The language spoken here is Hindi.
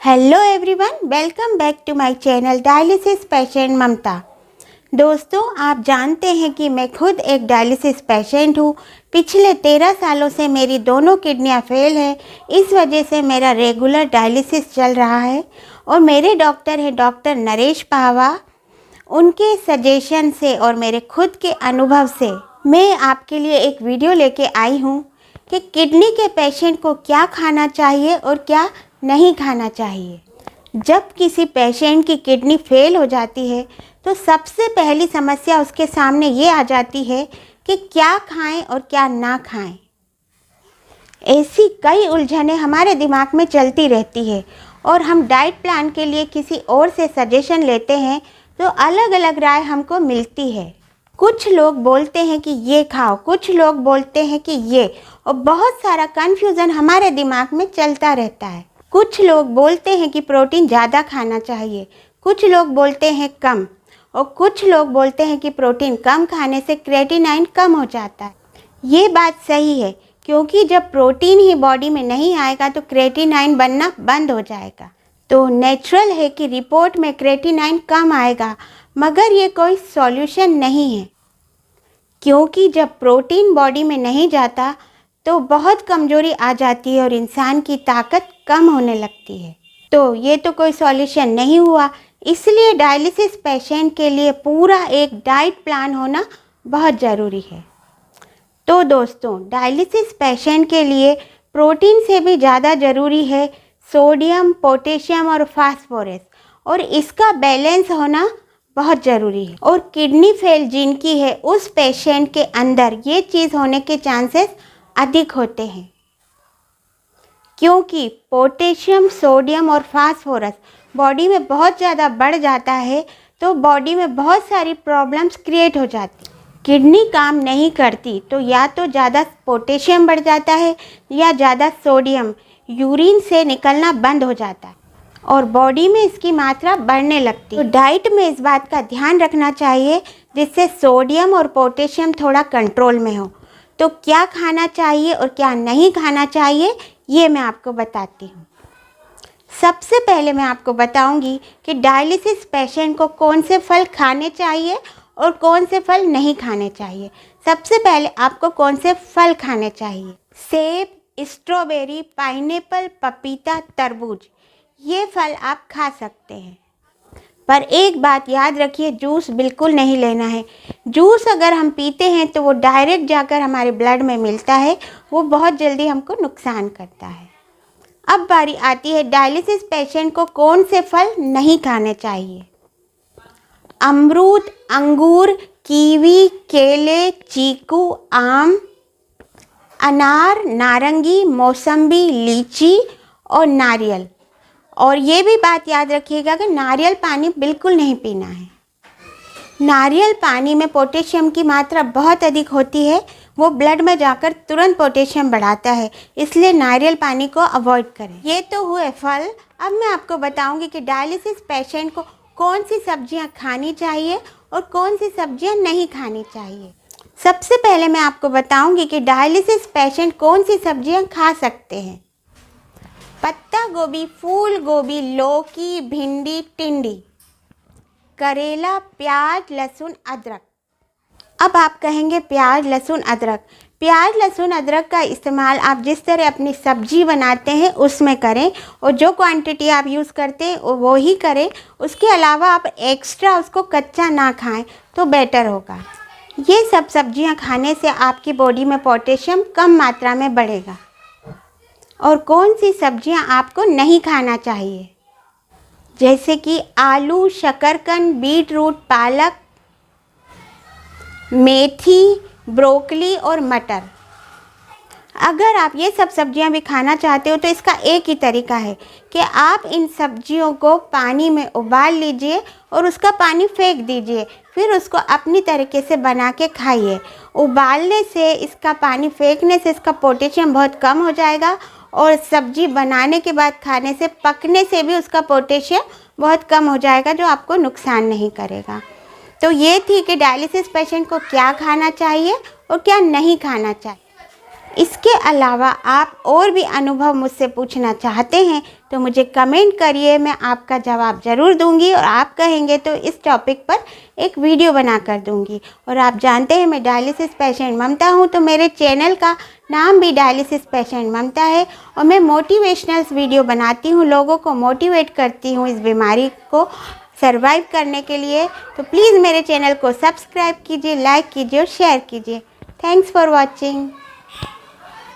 Hello everyone, welcome back to my channel dialysis patient Mamta. दोस्तों, आप जानते हैं कि मैं खुद एक डायलिसिस पेशेंट हूँ। पिछले 13 सालों से मेरी दोनों किडनियाँ फेल है। इस वजह से मेरा रेगुलर डायलिसिस चल रहा है और मेरे डॉक्टर हैं डॉक्टर नरेश पाहवा। उनके सजेशन से और मेरे खुद के अनुभव से मैं आपके लिए एक वीडियो लेके आई हूँ कि किडनी के पेशेंट को क्या खाना चाहिए और क्या नहीं खाना चाहिए। जब किसी पेशेंट की किडनी फेल हो जाती है तो सबसे पहली समस्या उसके सामने ये आ जाती है कि क्या खाएं और क्या ना खाएं। ऐसी कई उलझनें हमारे दिमाग में चलती रहती है और हम डाइट प्लान के लिए किसी और से सजेशन लेते हैं तो अलग अलग राय हमको मिलती है। कुछ लोग बोलते हैं कि ये खाओ, कुछ लोग बोलते हैं कि ये, और बहुत सारा कन्फ्यूज़न हमारे दिमाग में चलता रहता है। कुछ लोग बोलते हैं कि प्रोटीन ज़्यादा खाना चाहिए, कुछ लोग बोलते हैं कम, और कुछ लोग बोलते हैं कि प्रोटीन कम खाने से क्रेटिनाइन कम हो जाता है। ये बात सही है, क्योंकि जब प्रोटीन ही बॉडी में नहीं आएगा तो क्रेटिनाइन बनना बंद हो जाएगा। तो नेचुरल है कि रिपोर्ट में क्रेटिनाइन कम आएगा, मगर ये कोई सॉल्यूशन नहीं है, क्योंकि जब प्रोटीन बॉडी में नहीं जाता तो बहुत कमज़ोरी आ जाती है और इंसान की ताकत कम होने लगती है। तो ये तो कोई सॉल्यूशन नहीं हुआ। इसलिए डायलिसिस पेशेंट के लिए पूरा एक डाइट प्लान होना बहुत ज़रूरी है। तो दोस्तों, डायलिसिस पेशेंट के लिए प्रोटीन से भी ज़्यादा ज़रूरी है सोडियम, पोटेशियम और फास्फोरस, और इसका बैलेंस होना बहुत ज़रूरी है। और किडनी फेल जिनकी है उस पेशेंट के अंदर ये चीज़ होने के चांसेस अधिक होते हैं, क्योंकि पोटेशियम, सोडियम और फास्फोरस बॉडी में बहुत ज़्यादा बढ़ जाता है तो बॉडी में बहुत सारी प्रॉब्लम्स क्रिएट हो जाती। किडनी काम नहीं करती तो या तो ज़्यादा पोटेशियम बढ़ जाता है या ज़्यादा सोडियम यूरिन से निकलना बंद हो जाता है और बॉडी में इसकी मात्रा बढ़ने लगती है। तो डाइट में इस बात का ध्यान रखना चाहिए जिससे सोडियम और पोटेशियम थोड़ा कंट्रोल में हो। तो क्या खाना चाहिए और क्या नहीं खाना चाहिए ये मैं आपको बताती हूँ। सबसे पहले मैं आपको बताऊंगी कि डायलिसिस पेशेंट को कौन से फल खाने चाहिए और कौन से फल नहीं खाने चाहिए। सबसे पहले आपको कौन से फल खाने चाहिए? सेब, स्ट्रॉबेरी, पाइनएप्पल, पपीता, तरबूज, ये फल आप खा सकते हैं। पर एक बात याद रखिए, जूस बिल्कुल नहीं लेना है। जूस अगर हम पीते हैं तो वो डायरेक्ट जाकर हमारे ब्लड में मिलता है, वो बहुत जल्दी हमको नुकसान करता है। अब बारी आती है डायलिसिस पेशेंट को कौन से फल नहीं खाने चाहिए। अमरूद, अंगूर, कीवी, केले, चीकू, आम, अनार, नारंगी, मौसम्बी, लीची और नारियल। और ये भी बात याद रखिएगा कि नारियल पानी बिल्कुल नहीं पीना है। नारियल पानी में पोटेशियम की मात्रा बहुत अधिक होती है, वो ब्लड में जाकर तुरंत पोटेशियम बढ़ाता है, इसलिए नारियल पानी को अवॉइड करें। ये तो हुए फल। अब मैं आपको बताऊंगी कि डायलिसिस पेशेंट को कौन सी सब्जियां खानी चाहिए और कौन सी सब्जियां नहीं खानी चाहिए। सबसे पहले मैं आपको बताऊंगी कि डायलिसिस पेशेंट कौन सी सब्जियां खा सकते हैं। पत्ता गोभी, फूल गोभी, लौकी, भिंडी, टिंडी, करेला, प्याज, लहसुन, अदरक। अब आप कहेंगे प्याज, लहसुन, अदरक। प्याज, लहसुन, अदरक का इस्तेमाल आप जिस तरह अपनी सब्जी बनाते हैं उसमें करें, और जो क्वांटिटी आप यूज़ करते हैं वो ही करें। उसके अलावा आप एक्स्ट्रा उसको कच्चा ना खाएं तो बेटर होगा। ये सब सब्जियां खाने से आपकी बॉडी में पोटेशियम कम मात्रा में बढ़ेगा। और कौन सी सब्जियां आपको नहीं खाना चाहिए, जैसे कि आलू, शकरकंद, बीट रूट, पालक, मेथी, ब्रोकली और मटर। अगर आप ये सब सब्जियां भी खाना चाहते हो तो इसका एक ही तरीका है कि आप इन सब्जियों को पानी में उबाल लीजिए और उसका पानी फेंक दीजिए, फिर उसको अपनी तरीके से बना के खाइए। उबालने से, इसका पानी फेंकने से इसका पोटेशियम बहुत कम हो जाएगा, और सब्जी बनाने के बाद खाने से, पकने से भी उसका पोटेशियम बहुत कम हो जाएगा, जो आपको नुकसान नहीं करेगा। तो ये थी कि डायलिसिस पेशेंट को क्या खाना चाहिए और क्या नहीं खाना चाहिए। इसके अलावा आप और भी अनुभव मुझसे पूछना चाहते हैं तो मुझे कमेंट करिए, मैं आपका जवाब ज़रूर दूंगी और आप कहेंगे तो इस टॉपिक पर एक वीडियो बना कर दूंगी। और आप जानते हैं मैं डायलिसिस पेशेंट ममता हूं, तो मेरे चैनल का नाम भी डायलिसिस पेशेंट ममता है और मैं मोटिवेशनल वीडियो बनाती हूं, लोगों को मोटिवेट करती हूं इस बीमारी को सर्वाइव करने के लिए। तो प्लीज़ मेरे चैनल को सब्सक्राइब कीजिए, लाइक कीजिए और शेयर कीजिए। Thanks for watching.